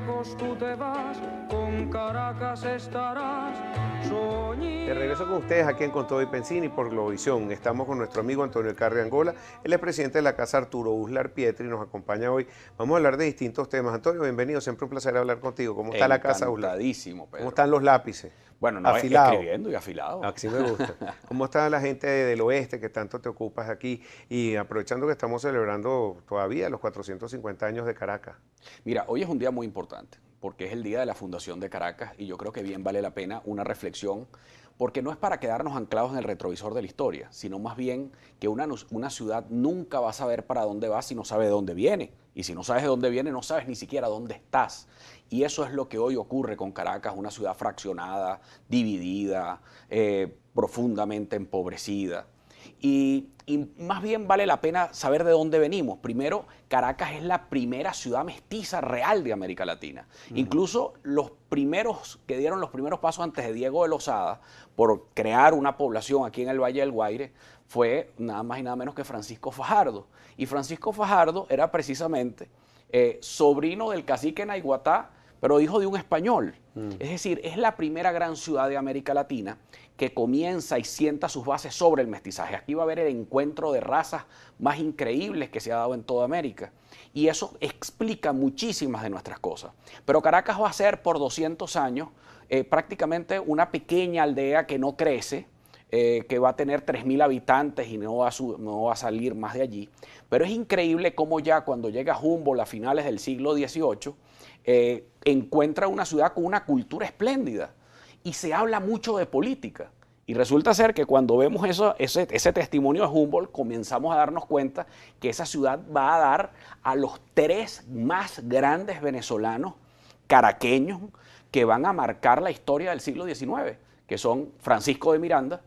Tú te vas, con Caracas estarás, De regreso con ustedes aquí en Con Todo y Pensini por Globovisión. Estamos con nuestro amigo Antonio Elcarri Angola. Él es presidente de la Casa Arturo Uslar Pietri y nos acompaña hoy. Vamos a hablar de distintos temas. Antonio, bienvenido. Siempre un placer hablar contigo. ¿Cómo está la Casa Uslar? Encantadísimo, Pedro. ¿Cómo están los lápices? Bueno, no, Afilados. escribiendo y afilado. Así me gusta. ¿Cómo está la gente del oeste que tanto te ocupas aquí? Y aprovechando que estamos celebrando todavía los 450 años de Caracas. Mira, hoy es un día muy importante porque es el día de la fundación de Caracas y yo creo que bien vale la pena una reflexión porque no es para quedarnos anclados en el retrovisor de la historia, sino más bien que una ciudad nunca va a saber para dónde va si no sabe de dónde viene. Y si no sabes de dónde viene, no sabes ni siquiera dónde estás. Y eso es lo que hoy ocurre con Caracas, una ciudad fraccionada, dividida, profundamente empobrecida. Y más bien vale la pena saber de dónde venimos. Primero, Caracas es la primera ciudad mestiza real de América Latina. Incluso los primeros que dieron los primeros pasos antes de Diego de Lozada por crear una población aquí en el Valle del Guaire fue nada más y nada menos que Francisco Fajardo. Y Francisco Fajardo era precisamente sobrino del cacique Naiguatá, pero hijo de un español. Es decir, es la primera gran ciudad de América Latina que comienza y sienta sus bases sobre el mestizaje. Aquí va a haber el encuentro de razas más increíbles que se ha dado en toda América. Y eso explica muchísimas de nuestras cosas. Pero Caracas va a ser por 200 años prácticamente una pequeña aldea que no crece, que va a tener 3.000 habitantes y no va a salir más de allí. Pero es increíble cómo ya cuando llega Humboldt a finales del siglo XVIII, encuentra una ciudad con una cultura espléndida y se habla mucho de política. Y resulta ser que cuando vemos ese testimonio de Humboldt, comenzamos a darnos cuenta que esa ciudad va a dar a los 3 más grandes venezolanos caraqueños que van a marcar la historia del siglo XIX, que son Francisco de Miranda,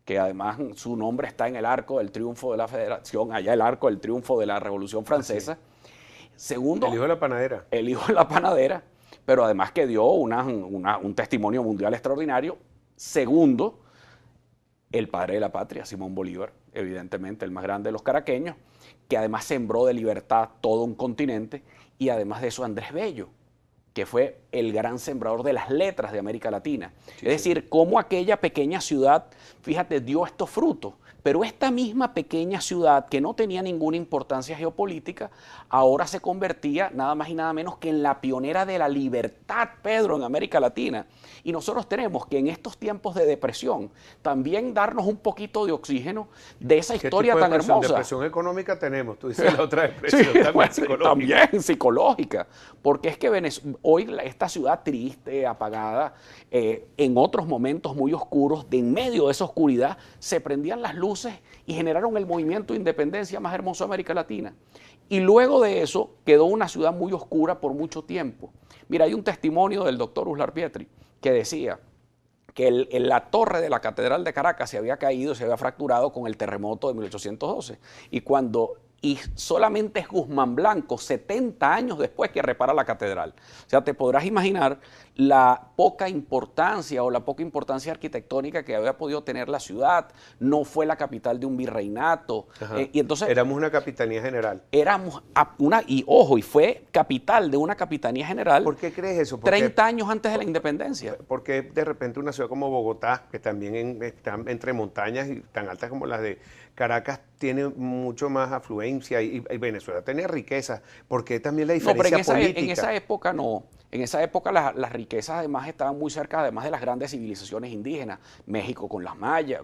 que además su nombre está en el Arco del Triunfo de la Federación, allá el Arco del Triunfo de la Revolución Francesa. Segundo, El hijo de la panadera. El hijo de la panadera, pero además que dio un testimonio mundial extraordinario. Segundo, el padre de la patria, Simón Bolívar, evidentemente el más grande de los caraqueños, que además sembró de libertad todo un continente, y además de eso Andrés Bello, que fue el gran sembrador de las letras de América Latina. Sí, es decir, cómo aquella pequeña ciudad, fíjate, dio estos frutos. Pero esta misma pequeña ciudad, que no tenía ninguna importancia geopolítica, ahora se convertía nada más y nada menos que en la pionera de la libertad, Pedro, en América Latina. Y nosotros tenemos que en estos tiempos de depresión también darnos un poquito de oxígeno de esa historia tan hermosa. Depresión económica tenemos, tú dices la otra depresión Sí, también bueno, psicológica. también psicológica, porque es que hoy esta ciudad triste, apagada, en otros momentos muy oscuros, en medio de esa oscuridad, se prendían las luces y generaron el movimiento de independencia más hermoso de América Latina. Y luego de eso quedó una ciudad muy oscura por mucho tiempo. Mira, hay un testimonio del doctor Uslar Pietri que decía que la torre de la Catedral de Caracas se había caído, se había fracturado con el terremoto de 1812. Y solamente es Guzmán Blanco, 70 años después, que repara la catedral. O sea, te podrás imaginar la poca importancia o la poca importancia arquitectónica que había podido tener la ciudad. No fue la capital de un virreinato. Y entonces éramos una capitanía general. Y fue capital de una capitanía general. ¿Por qué crees eso? 30 años antes de la independencia. Porque de repente una ciudad como Bogotá, que también está entre montañas y tan altas como las de Caracas, tiene mucho más afluencia y Venezuela tenía riqueza? ¿Por qué también la diferencia política? En esa época no. En esa época las riquezas además estaban muy cerca, además de las grandes civilizaciones indígenas. México con los mayas,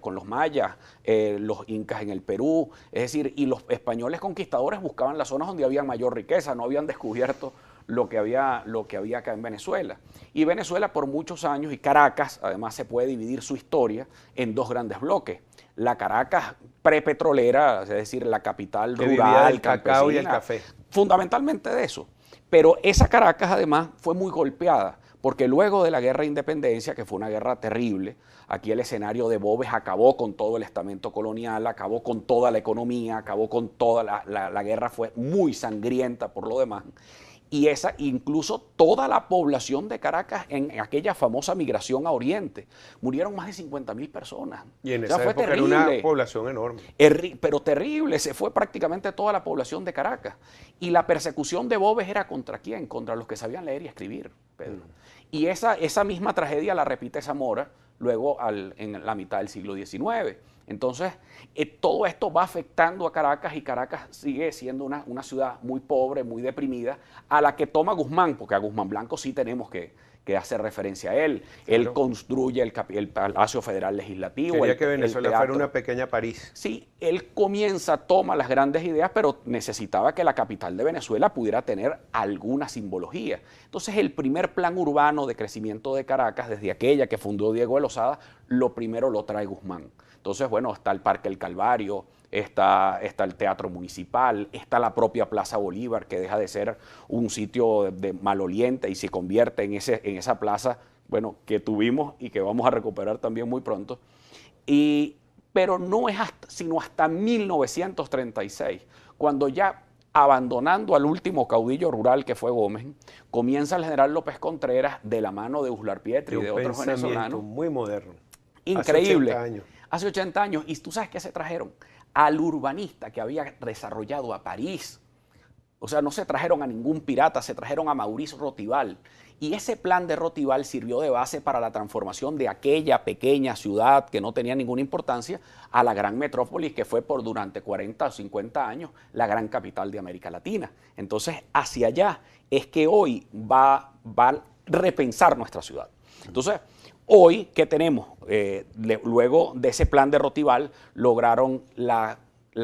los incas en el Perú. Es decir, y los españoles conquistadores buscaban las zonas donde había mayor riqueza, no habían descubierto lo que había acá en Venezuela. Y Venezuela por muchos años, y Caracas, además se puede dividir su historia en 2 grandes bloques. La Caracas prepetrolera, es decir, la capital que rural, del cacao y el campesina, café. fundamentalmente de eso. Pero esa Caracas además fue muy golpeada, porque luego de la guerra de independencia, que fue una guerra terrible, aquí el escenario de Boves acabó con todo el estamento colonial, acabó con toda la economía, acabó con toda la guerra, fue muy sangrienta por lo demás. y esa, incluso toda la población de Caracas en aquella famosa migración a Oriente. Murieron más de 50.000 personas. Y en O sea, esa fue época terrible. era una población enorme. Pero terrible, se fue prácticamente toda la población de Caracas. Y la persecución de Boves era ¿contra quién? Contra los que sabían leer y escribir, Pedro. Y esa misma tragedia la repite Zamora luego en la mitad del siglo XIX. Entonces, todo esto va afectando a Caracas y Caracas sigue siendo una ciudad muy pobre, muy deprimida, a la que toma Guzmán, porque a Guzmán Blanco sí tenemos que hacer referencia a él. Claro. Él construye el Palacio Federal Legislativo. Quería que Venezuela fuera una pequeña París. Sí, él toma las grandes ideas, pero necesitaba que la capital de Venezuela pudiera tener alguna simbología. Entonces, el primer plan urbano de crecimiento de Caracas, desde aquella que fundó Diego de Lozada, lo primero lo trae Guzmán. Entonces, bueno, está el Parque El Calvario, está el Teatro Municipal, está la propia Plaza Bolívar, que deja de ser un sitio de maloliente y se convierte en esa plaza, bueno, que tuvimos y que vamos a recuperar también muy pronto. Pero no es sino hasta 1936, cuando ya abandonando al último caudillo rural que fue Gómez, comienza el general López Contreras de la mano de Uslar Pietri y de otros venezolanos. Muy moderno. Increíble. Hace 80 años. Hace 80 años. ¿Y tú sabes qué se trajeron? Al urbanista que había desarrollado a París. O sea, no se trajeron a ningún pirata, se trajeron a Maurice Rotival. Y ese plan de Rotival sirvió de base para la transformación de aquella pequeña ciudad que no tenía ninguna importancia a la gran metrópolis que fue durante 40 o 50 años la gran capital de América Latina. Entonces, hacia allá es que hoy va a repensar nuestra ciudad. Entonces, hoy, ¿qué tenemos? Luego de ese plan de Rotival, lograron la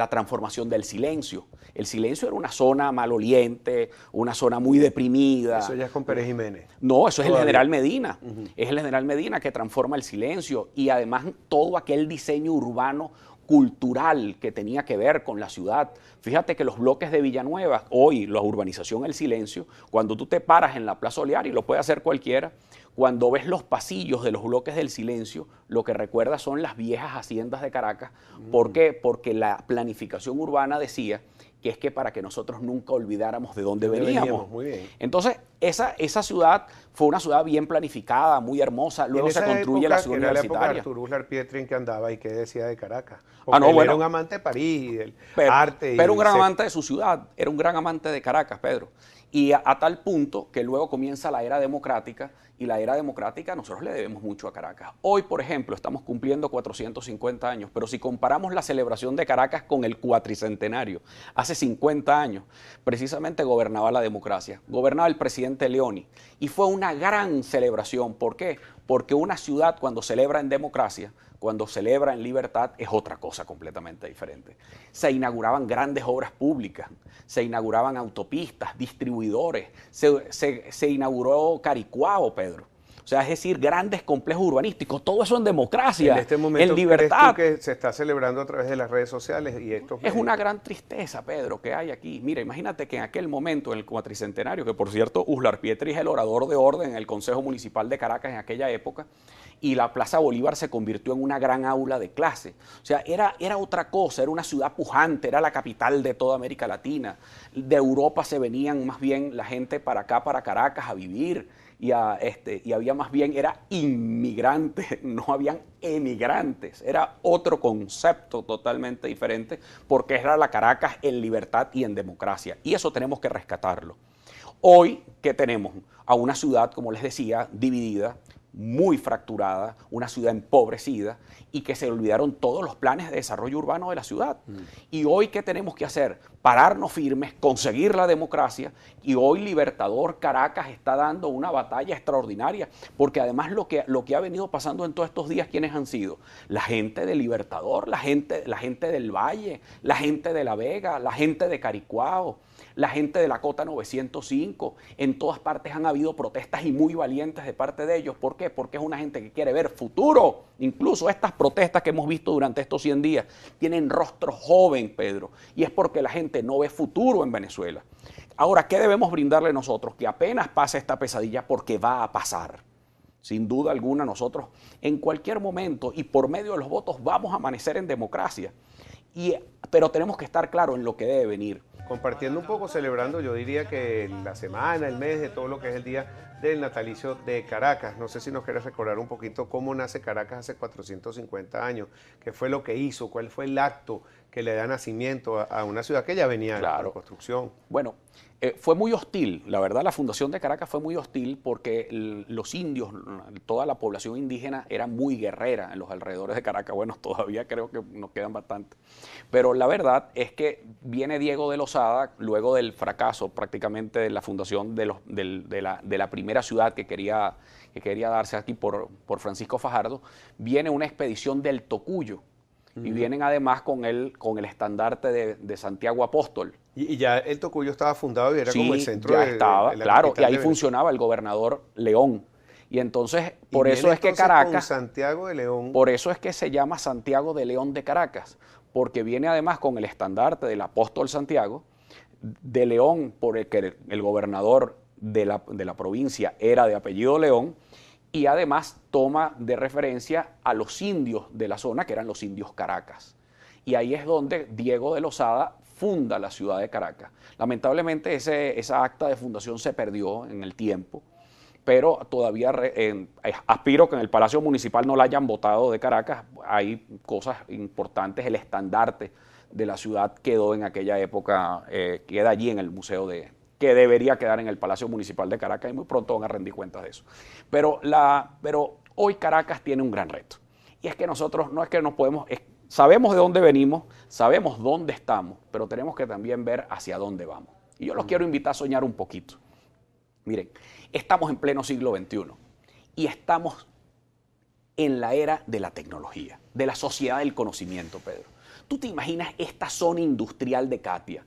transformación del Silencio. El Silencio era una zona maloliente, una zona muy deprimida. Eso ya es con Pérez Jiménez. No, eso es Todavía. el general Medina. Es el general Medina que transforma el Silencio y además todo aquel diseño urbano cultural que tenía que ver con la ciudad. Fíjate que los bloques de Villanueva, hoy la urbanización El Silencio, cuando tú te paras en la Plaza Olear, y lo puede hacer cualquiera, cuando ves los pasillos de los bloques del Silencio, lo que recuerda son las viejas haciendas de Caracas. ¿Por qué? Porque la planificación urbana decía que es que para que nosotros nunca olvidáramos de dónde veníamos. Muy bien. Entonces, esa ciudad fue una ciudad bien planificada, muy hermosa. Luego se construye la ciudad universitaria. Era la época de Arturo Uslar Pietri en que andaba y qué decía de Caracas. Porque él era un amante de París, del arte. Pero un gran amante de su ciudad, era un gran amante de Caracas, Pedro. Y a tal punto que luego comienza la era democrática, y la era democrática nosotros le debemos mucho a Caracas. Hoy, por ejemplo, estamos cumpliendo 450 años, pero si comparamos la celebración de Caracas con el cuatricentenario, hace 50 años, precisamente gobernaba la democracia, gobernaba el presidente Leoni, y fue una gran celebración. ¿Por qué? Porque una ciudad cuando celebra en democracia, cuando celebra en libertad, es otra cosa completamente diferente. Se inauguraban grandes obras públicas, se inauguraban autopistas, distribuidores, se inauguró Caricuao, Pedro. O sea, es decir, grandes complejos urbanísticos, todo eso en democracia, en este momento, en libertad. ¿crees tú que se está celebrando a través de las redes sociales? Y esto Es una gran tristeza, Pedro, que hay aquí. Mira, imagínate que en aquel momento, en el cuatricentenario, que por cierto, Uslar Pietri es el orador de orden en el Consejo Municipal de Caracas en aquella época, y la Plaza Bolívar se convirtió en una gran aula de clase. O sea, era otra cosa, era una ciudad pujante, era la capital de toda América Latina. De Europa se venían más bien la gente para acá, para Caracas, a vivir. Y había más bien, era inmigrantes, no habían emigrantes, era otro concepto totalmente diferente, porque era la Caracas en libertad y en democracia, y eso tenemos que rescatarlo. Hoy, ¿qué tenemos? A una ciudad, como les decía, dividida, muy fracturada, una ciudad empobrecida y que se olvidaron todos los planes de desarrollo urbano de la ciudad. Y hoy, ¿qué tenemos que hacer? Pararnos firmes, conseguir la democracia, y hoy Libertador Caracas está dando una batalla extraordinaria, porque además lo que ha venido pasando en todos estos días, ¿quiénes han sido? La gente de Libertador, la gente del Valle, la gente de La Vega, la gente de Caricuao, la gente de la Cota 905, en todas partes han habido protestas y muy valientes de parte de ellos. ¿Por qué? Porque es una gente que quiere ver futuro. Incluso estas protestas que hemos visto durante estos 100 días tienen rostro joven, Pedro, y es porque la gente no ve futuro en Venezuela. Ahora, ¿qué debemos brindarle nosotros? Que apenas pase esta pesadilla, porque va a pasar. Sin duda alguna, nosotros en cualquier momento y por medio de los votos vamos a amanecer en democracia. pero tenemos que estar claros en lo que debe venir. Compartiendo un poco, celebrando, yo diría que la semana, el mes de todo lo que es el día del natalicio de Caracas. No sé si nos quieres recordar un poquito cómo nace Caracas hace 450 años, qué fue lo que hizo, cuál fue el acto que le da nacimiento a una ciudad que ya venía en construcción. Bueno, fue muy hostil, la verdad la fundación de Caracas fue muy hostil porque los indios, toda la población indígena era muy guerrera en los alrededores de Caracas. Bueno, todavía creo que nos quedan bastante. Pero la verdad es que viene Diego de Lozada, luego del fracaso prácticamente de la fundación de la primera ciudad que quería darse aquí por Francisco Fajardo, viene una expedición del Tocuyo. Y vienen además con el estandarte de Santiago Apóstol. Y ya el Tocuyo estaba fundado y era como el centro ya de estaba, la claro, y ahí de funcionaba el gobernador León. Y entonces, por eso es que Caracas, Santiago de León. por eso es que se llama Santiago de León de Caracas, porque viene además con el estandarte del apóstol Santiago, de León, por el que el gobernador de la provincia era de apellido León, y además toma de referencia a los indios de la zona, que eran los indios Caracas. Y ahí es donde Diego de Lozada funda la ciudad de Caracas. Lamentablemente esa acta de fundación se perdió en el tiempo, pero todavía aspiro que en el Palacio Municipal no la hayan votado de Caracas. Hay cosas importantes, el estandarte de la ciudad quedó en aquella época, queda allí en el museo que debería quedar en el Palacio Municipal de Caracas y muy pronto van a rendir cuentas de eso. Pero hoy Caracas tiene un gran reto. Y es que nosotros no es que nos podemos, sabemos de dónde venimos, sabemos dónde estamos, pero tenemos que también ver hacia dónde vamos. Y yo los quiero invitar a soñar un poquito. Miren, estamos en pleno siglo XXI y estamos en la era de la tecnología, de la sociedad del conocimiento, Pedro. ¿Tú te imaginas esta zona industrial de Catia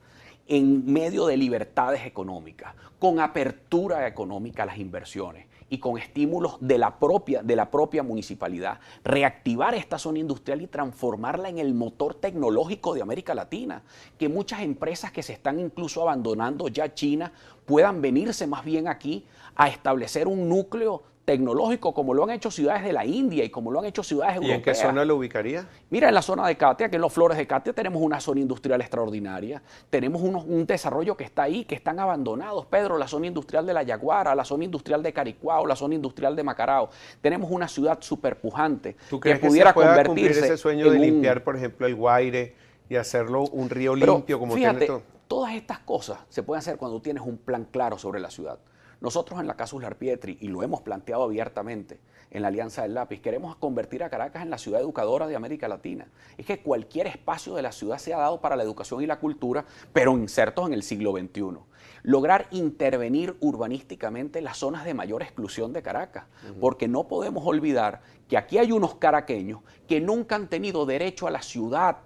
en medio de libertades económicas, con apertura económica a las inversiones y con estímulos de la propia municipalidad, reactivar esta zona industrial y transformarla en el motor tecnológico de América Latina? Que muchas empresas que se están incluso abandonando ya China puedan venirse más bien aquí a establecer un núcleo tecnológico, como lo han hecho ciudades de la India y como lo han hecho ciudades europeas. ¿Y en qué zona lo ubicaría? Mira, en la zona de Catia, que en los Flores de Catia tenemos una zona industrial extraordinaria, tenemos un desarrollo que está ahí, que están abandonados, Pedro, la zona industrial de La Yaguara, la zona industrial de Caricuao, la zona industrial de Macarao. Tenemos una ciudad súper pujante. ¿Tú crees que pudiera se pueda convertirse cumplir ese sueño de limpiar, por ejemplo, el Guaire y hacerlo un río limpio como fíjate, tiene todo? Todas estas cosas se pueden hacer cuando tienes un plan claro sobre la ciudad. Nosotros en la Casa Uslar Pietri, y lo hemos planteado abiertamente en la Alianza del Lápiz, queremos convertir a Caracas en la ciudad educadora de América Latina. Es que cualquier espacio de la ciudad se ha dado para la educación y la cultura, pero insertos en el siglo XXI. Lograr intervenir urbanísticamente las zonas de mayor exclusión de Caracas, porque no podemos olvidar que aquí hay unos caraqueños que nunca han tenido derecho a la ciudad.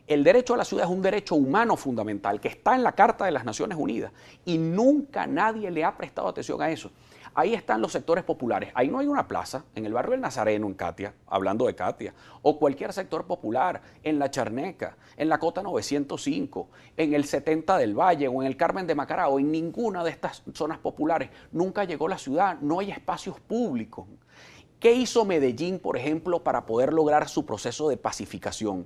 El derecho a la ciudad es un derecho humano fundamental que está en la Carta de las Naciones Unidas y nunca nadie le ha prestado atención a eso. Ahí están los sectores populares. Ahí no hay una plaza, en el barrio del Nazareno, en Catia, hablando de Catia, o cualquier sector popular, en La Charneca, en la Cota 905, en el 70 del Valle o en el Carmen de Macarao, en ninguna de estas zonas populares. Nunca llegó la ciudad, no hay espacios públicos. ¿Qué hizo Medellín, por ejemplo, para poder lograr su proceso de pacificación?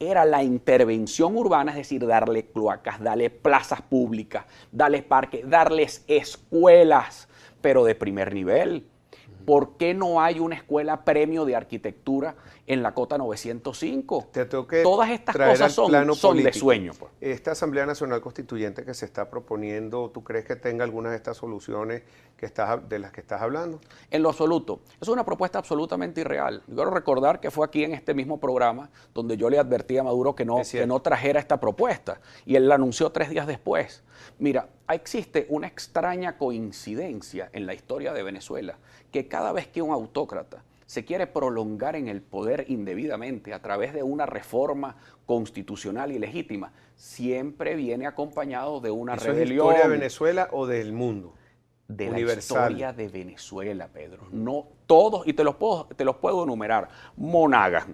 Era la intervención urbana, es decir, darle cloacas, darle plazas públicas, darle parques, darles escuelas, pero de primer nivel. ¿Por qué no hay una escuela premio de arquitectura en la Cota 905? Todas estas cosas son de sueño. Pues. Esta Asamblea Nacional Constituyente que se está proponiendo, ¿tú crees que tenga algunas de estas soluciones de las que estás hablando? En lo absoluto. Es una propuesta absolutamente irreal. Yo quiero recordar que fue aquí en este mismo programa donde yo le advertí a Maduro que no trajera esta propuesta. Y él la anunció 3 días después. Mira, existe una extraña coincidencia en la historia de Venezuela, que cada vez que un autócrata se quiere prolongar en el poder indebidamente a través de una reforma constitucional y legítima, siempre viene acompañado de una rebelión. ¿Es historia de Venezuela o del mundo? De universal. La historia de Venezuela, Pedro. No todos, y te los puedo enumerar: Monagas,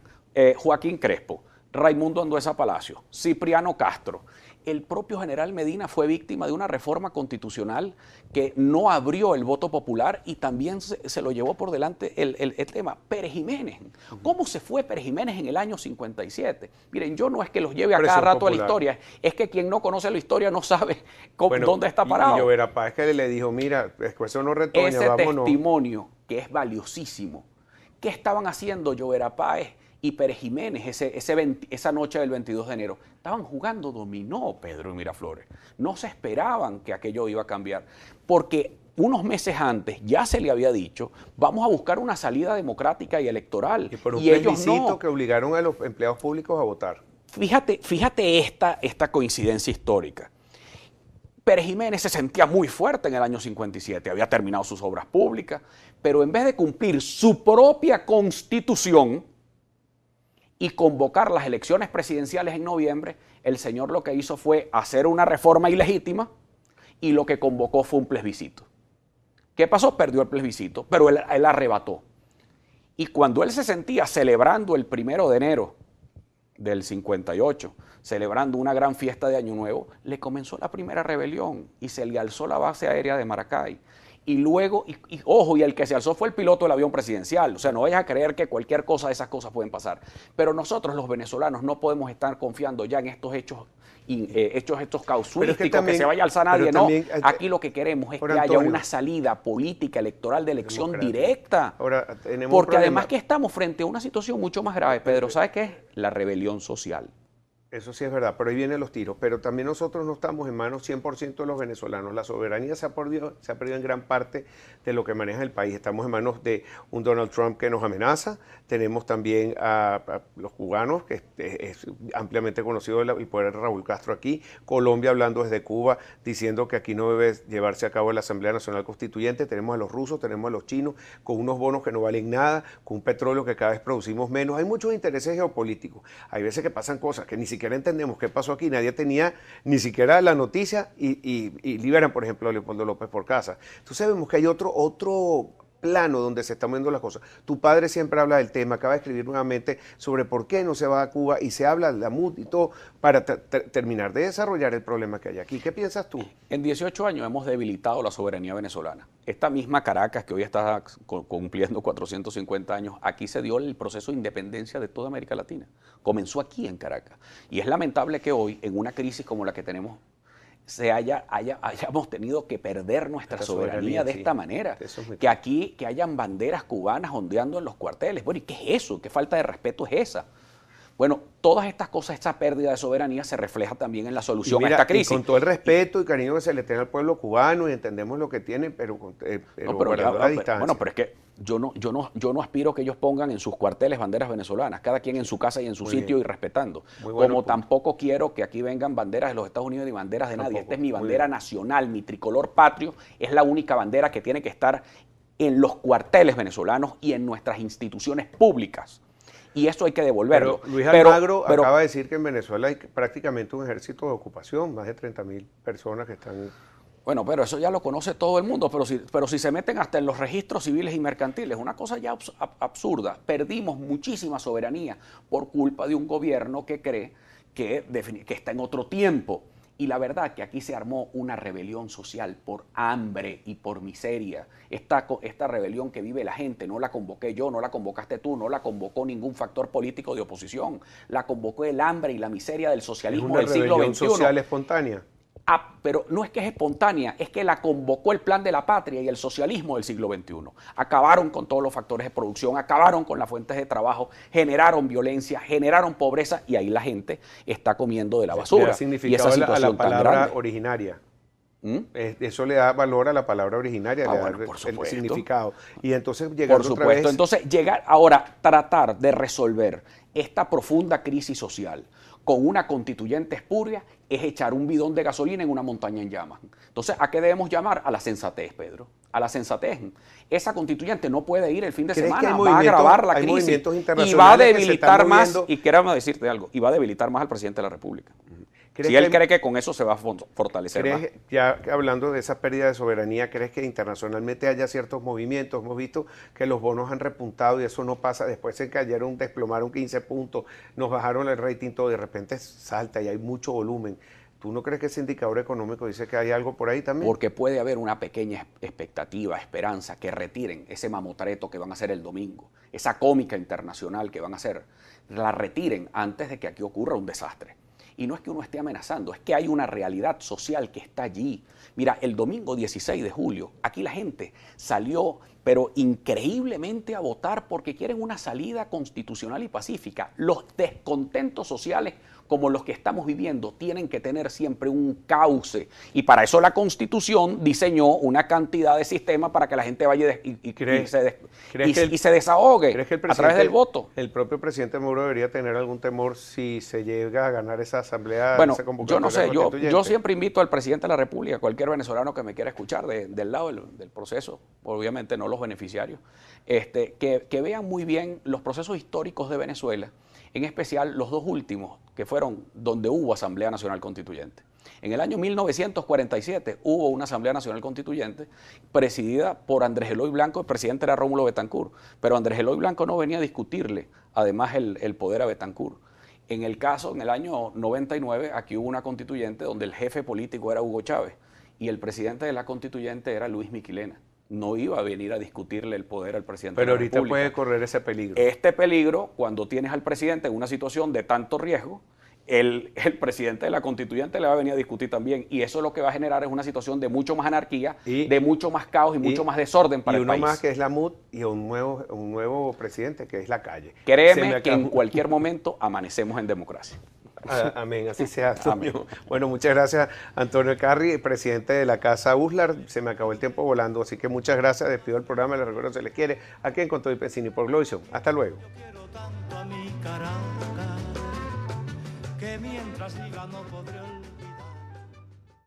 Joaquín Crespo, Raimundo Anduesa Palacio, Cipriano Castro, el propio general Medina fue víctima de una reforma constitucional que no abrió el voto popular y también se lo llevó por delante el tema. Pérez Jiménez. ¿Cómo se fue Pérez Jiménez en el año 57? Miren, yo no es que los lleve a cada rato popular a la historia, es que quien no conoce la historia no sabe dónde está parado. Y Llovera Páez que le dijo, mira, eso no retoña, ese vámonos. Testimonio que es valiosísimo. ¿Qué estaban haciendo Llovera Páez y Pérez Jiménez esa noche del 22 de enero? Estaban jugando dominó, Pedro y Miraflores. No se esperaban que aquello iba a cambiar, porque unos meses antes ya se le había dicho, vamos a buscar una salida democrática y electoral. Y por un ellos no. que obligaron a los empleados públicos a votar. Fíjate esta coincidencia histórica. Pérez Jiménez se sentía muy fuerte en el año 57, había terminado sus obras públicas, pero en vez de cumplir su propia constitución y convocar las elecciones presidenciales en noviembre, el señor lo que hizo fue hacer una reforma ilegítima y lo que convocó fue un plebiscito. ¿Qué pasó? Perdió el plebiscito, pero él arrebató. Y cuando él se sentía celebrando el 1 de enero del 58, celebrando una gran fiesta de Año Nuevo, le comenzó la primera rebelión y se le alzó la base aérea de Maracay. Y luego, ojo, y el que se alzó fue el piloto del avión presidencial. O sea, no vayas a creer que cualquier cosa de esas cosas pueden pasar. Pero nosotros, los venezolanos, no podemos estar confiando ya en estos hechos causuísticos, que se vaya a alzar nadie. No, aquí lo que queremos es que haya una salida política, electoral, de elección directa. Ahora, porque además que estamos frente a una situación mucho más grave, Pedro, ¿sabes qué es? La rebelión social. Eso sí es verdad, pero ahí vienen los tiros. Pero también nosotros no estamos en manos 100% de los venezolanos. La soberanía se ha perdido en gran parte de lo que maneja el país. Estamos en manos de un Donald Trump que nos amenaza. Tenemos también a los cubanos, que es ampliamente conocido el poder de Raúl Castro aquí. Colombia hablando desde Cuba, diciendo que aquí no debe llevarse a cabo la Asamblea Nacional Constituyente. Tenemos a los rusos, tenemos a los chinos, con unos bonos que no valen nada, con un petróleo que cada vez producimos menos. Hay muchos intereses geopolíticos. Hay veces que pasan cosas que ni siquiera entendemos qué pasó aquí, nadie tenía ni siquiera la noticia y liberan, por ejemplo, a Leopoldo López por casa. Entonces vemos que hay otro plano donde se están viendo las cosas. Tu padre siempre habla del tema, acaba de escribir nuevamente sobre por qué no se va a Cuba y se habla de la MUD y todo para terminar de desarrollar el problema que hay aquí. ¿Qué piensas tú? En 18 años hemos debilitado la soberanía venezolana. Esta misma Caracas, que hoy está cumpliendo 450 años, aquí se dio el proceso de independencia de toda América Latina. Comenzó aquí en Caracas. Y es lamentable que hoy, en una crisis como la que tenemos, hayamos tenido que perder nuestra soberanía de esta manera, que aquí hayan banderas cubanas ondeando en los cuarteles. Bueno, ¿y qué es eso? ¿Qué falta de respeto es esa? Bueno, todas estas cosas, esta pérdida de soberanía se refleja también en la solución a esta crisis. Y con todo el respeto y cariño que se le tiene al pueblo cubano y entendemos lo que tienen, pero a distancia. Bueno, pero es que yo no aspiro que ellos pongan en sus cuarteles banderas venezolanas, cada quien en su casa y en su sitio y respetando. Como tampoco quiero que aquí vengan banderas de los Estados Unidos ni banderas de nadie. Esta es mi bandera nacional, mi tricolor patrio, es la única bandera que tiene que estar en los cuarteles venezolanos y en nuestras instituciones públicas. Y eso hay que devolverlo. Pero Luis Almagro acaba de decir que en Venezuela hay prácticamente un ejército de ocupación, más de 30.000 personas que están... Bueno, pero eso ya lo conoce todo el mundo, pero si se meten hasta en los registros civiles y mercantiles, una cosa ya absurda. Perdimos muchísima soberanía por culpa de un gobierno que cree que está en otro tiempo. Y la verdad que aquí se armó una rebelión social por hambre y por miseria. Esta rebelión que vive la gente, no la convoqué yo, no la convocaste tú, no la convocó ningún factor político de oposición. La convocó el hambre y la miseria del socialismo del siglo XXI. ¿Es una rebelión social espontánea? Pero no es que es espontánea, es que la convocó el Plan de la Patria y el socialismo del siglo XXI. Acabaron con todos los factores de producción, acabaron con las fuentes de trabajo, generaron violencia, generaron pobreza y ahí la gente está comiendo de la basura. ¿Qué significado y esa a la palabra originaria? Eso le da valor a la palabra originaria, le da el significado. Y entonces llegando otra vez... Entonces llegar ahora, tratar de resolver esta profunda crisis social con una constituyente espuria es echar un bidón de gasolina en una montaña en llamas. Entonces, ¿a qué debemos llamar? A la sensatez, Pedro. A la sensatez. Esa constituyente no puede ir el fin de semana, va a agravar la crisis y va a debilitar más, y queremos decirte algo, y va a debilitar más al presidente de la República. Si él cree que con eso se va a fortalecer más. Ya hablando de esa pérdida de soberanía, ¿crees que internacionalmente haya ciertos movimientos? Hemos visto que los bonos han repuntado y eso no pasa. Después se cayeron, desplomaron 15 puntos, nos bajaron el rating, todo de repente salta y hay mucho volumen. ¿Tú no crees que ese indicador económico dice que hay algo por ahí también? Porque puede haber una pequeña expectativa, esperanza, que retiren ese mamotreto que van a hacer el domingo, esa cómica internacional que van a hacer, la retiren antes de que aquí ocurra un desastre. Y no es que uno esté amenazando, es que hay una realidad social que está allí. Mira, el domingo 16 de julio, aquí la gente salió, pero increíblemente a votar porque quieren una salida constitucional y pacífica. Los descontentos sociales como los que estamos viviendo tienen que tener siempre un cauce. Y para eso la Constitución diseñó una cantidad de sistemas para que la gente vaya y se desahogue a través del voto. ¿El propio presidente Maduro debería tener algún temor si se llega a ganar esa asamblea? Bueno, esa yo no sé, yo constituyente? siempre invito al presidente de la República, cualquier venezolano que me quiera escuchar del lado del proceso, obviamente no los beneficiarios, que vean muy bien los procesos históricos de Venezuela, en especial los dos últimos, que fueron donde hubo Asamblea Nacional Constituyente. En el año 1947 hubo una Asamblea Nacional Constituyente presidida por Andrés Eloy Blanco, el presidente era Rómulo Betancourt, pero Andrés Eloy Blanco no venía a discutirle, además, el poder a Betancourt. En el caso, en el año 99, aquí hubo una constituyente donde el jefe político era Hugo Chávez y el presidente de la constituyente era Luis Miquilena. No iba a venir a discutirle el poder al presidente de la República. Pero ahorita puede correr ese peligro. Este peligro, cuando tienes al presidente en una situación de tanto riesgo, el presidente de la constituyente le va a venir a discutir también. Y eso lo que va a generar es una situación de mucho más anarquía, de mucho más caos y mucho más desorden para el país. Y uno más que es la MUD y un nuevo presidente que es la calle. Créeme que en cualquier momento amanecemos en democracia. Amén, así sea. Amén. Bueno, muchas gracias, Antonio Carri, presidente de la Casa Uslar. Se me acabó el tiempo volando, así que muchas gracias. Despido el programa, les recuerdo se les quiere. Aquí en Con Todo y Pensini por Globovisión. Hasta luego. Yo quiero tanto a mi Caracas, que mientras diga no podré olvidar.